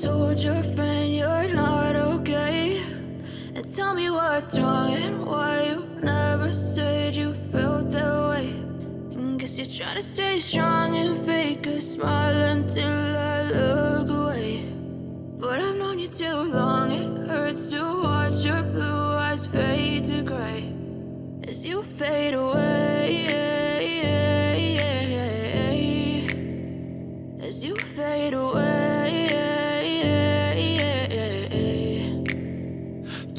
told your friend you're not okay? And tell me what's wrong and why you never said you felt that way. And guess you're trying to stay strong and fake a smile until I look away. But I've known you too long, it hurts to watch your blue eyes fade to gray as you fade away, as you fade away.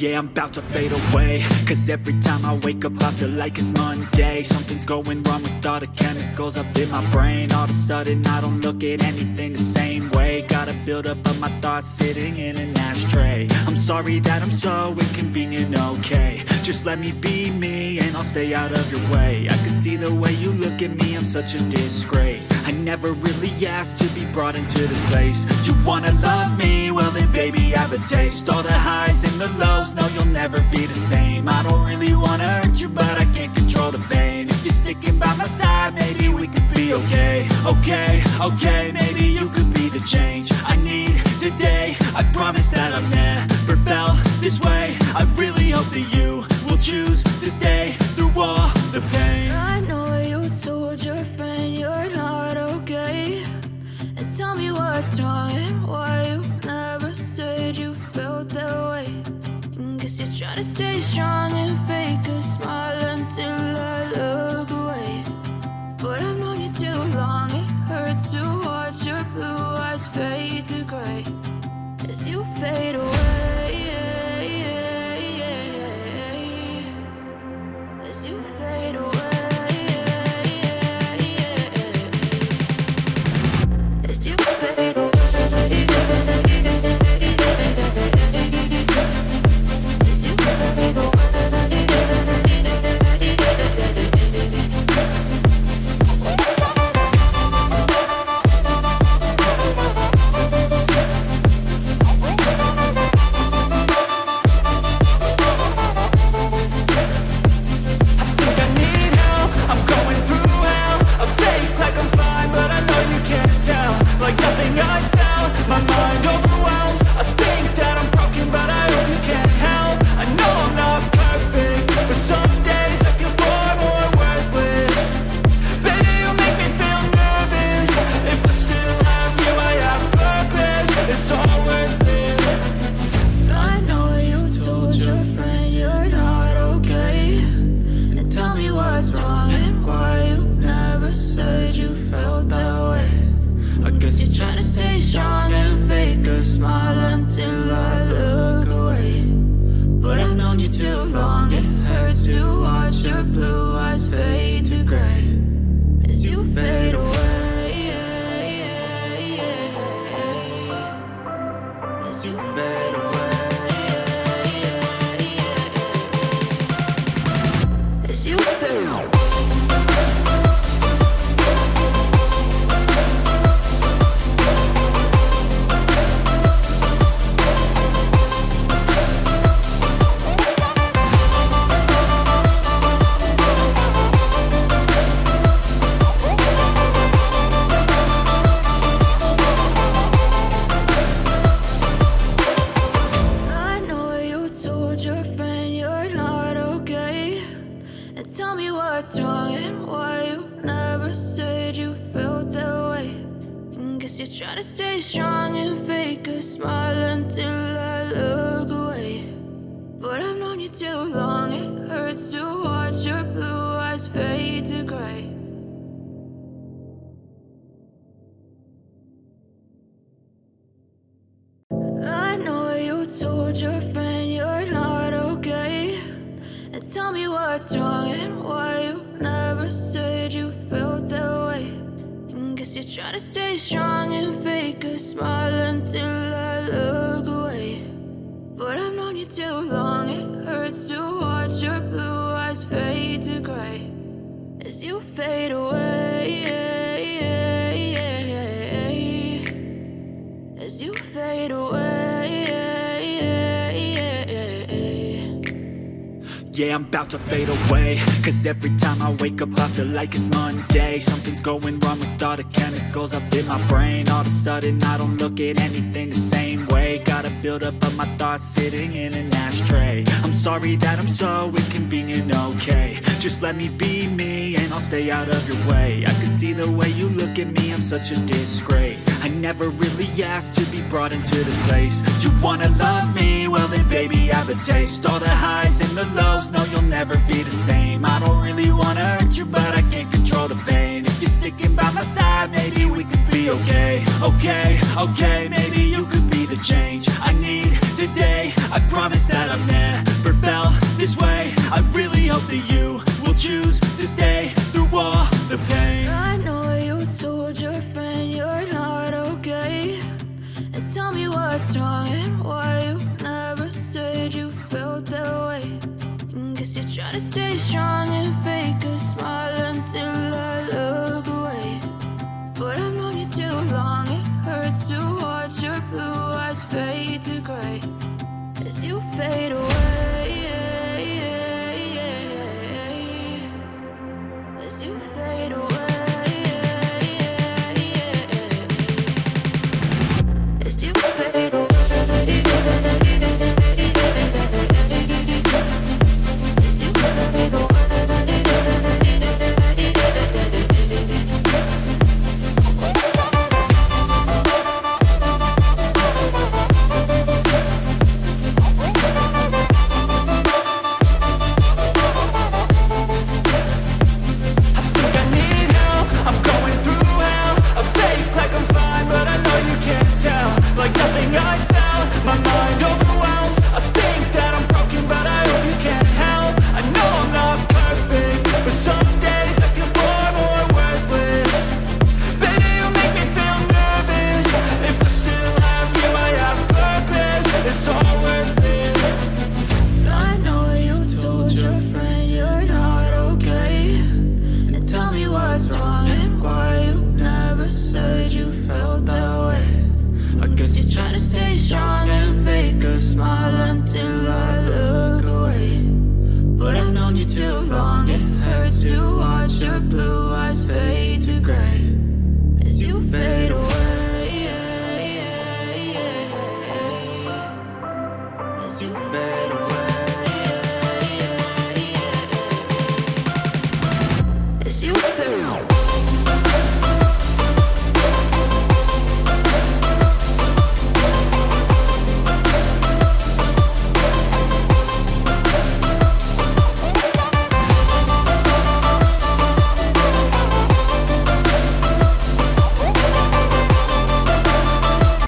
Yeah, I'm about to fade away, cause every time I wake up I feel like it's Monday. Something's going wrong with all the chemicals up in my brain. All of a sudden I don't look at anything the same way. Got a buildup of my thoughts sitting in an ashtray. I'm sorry that I'm so inconvenient, okay? Just let me be me and I'll stay out of your way. I can see the way you look at me, I'm such a disgrace. I never really asked to be brought into this place. You wanna love me? Well then baby have a taste. All the highs and the lows, no you'll never be the same. I don't really wanna hurt you but I can't control the pain. If you're sticking by my side maybe we could be okay. Okay, maybe you could be the change I need today. I promise that I've never felt this way. I really hope that you will choose to stay through all the pain. I know you told your friend you're not okay. And tell me what's wrong and why you never said you felt that way. And guess you're trying to stay strong and fake a smile until I look away. But I've known you too long, it hurts to watch your blue eyes fade to gray as you fade away, as you fade away, as you fade away. Yeah, I'm about to fade away, cause every time I wake up I feel like it's Monday. Something's going wrong with all the chemicals up in my brain. All of a sudden I don't look at anything the same way. Gotta build up of my thoughts sitting in an ashtray. I'm sorry that I'm so inconvenient, okay. Just let me be me and I'll stay out of your way. I can see the way you look at me, I'm such a disgrace. I never really asked to be brought into this place. You wanna love me? Well then baby, have a taste. All the highs and the lows, no you'll never be the same. I don't really wanna hurt you, but I can't control the pain. If you're sticking by my side, maybe we could be okay. Okay, maybe you could be the change I need today. I promise that I've never felt this way. I really hope that you will choose to stay through all the pain. I know you told your friend you're not okay, and tell me what's wrong and why you never said you felt that way. Guess you're trying to stay strong and fake a smile until I look away. But I've known you too long, it hurts to watch your blue eyes fade to gray as you fade away. As you fade away. As you fade away. As you fade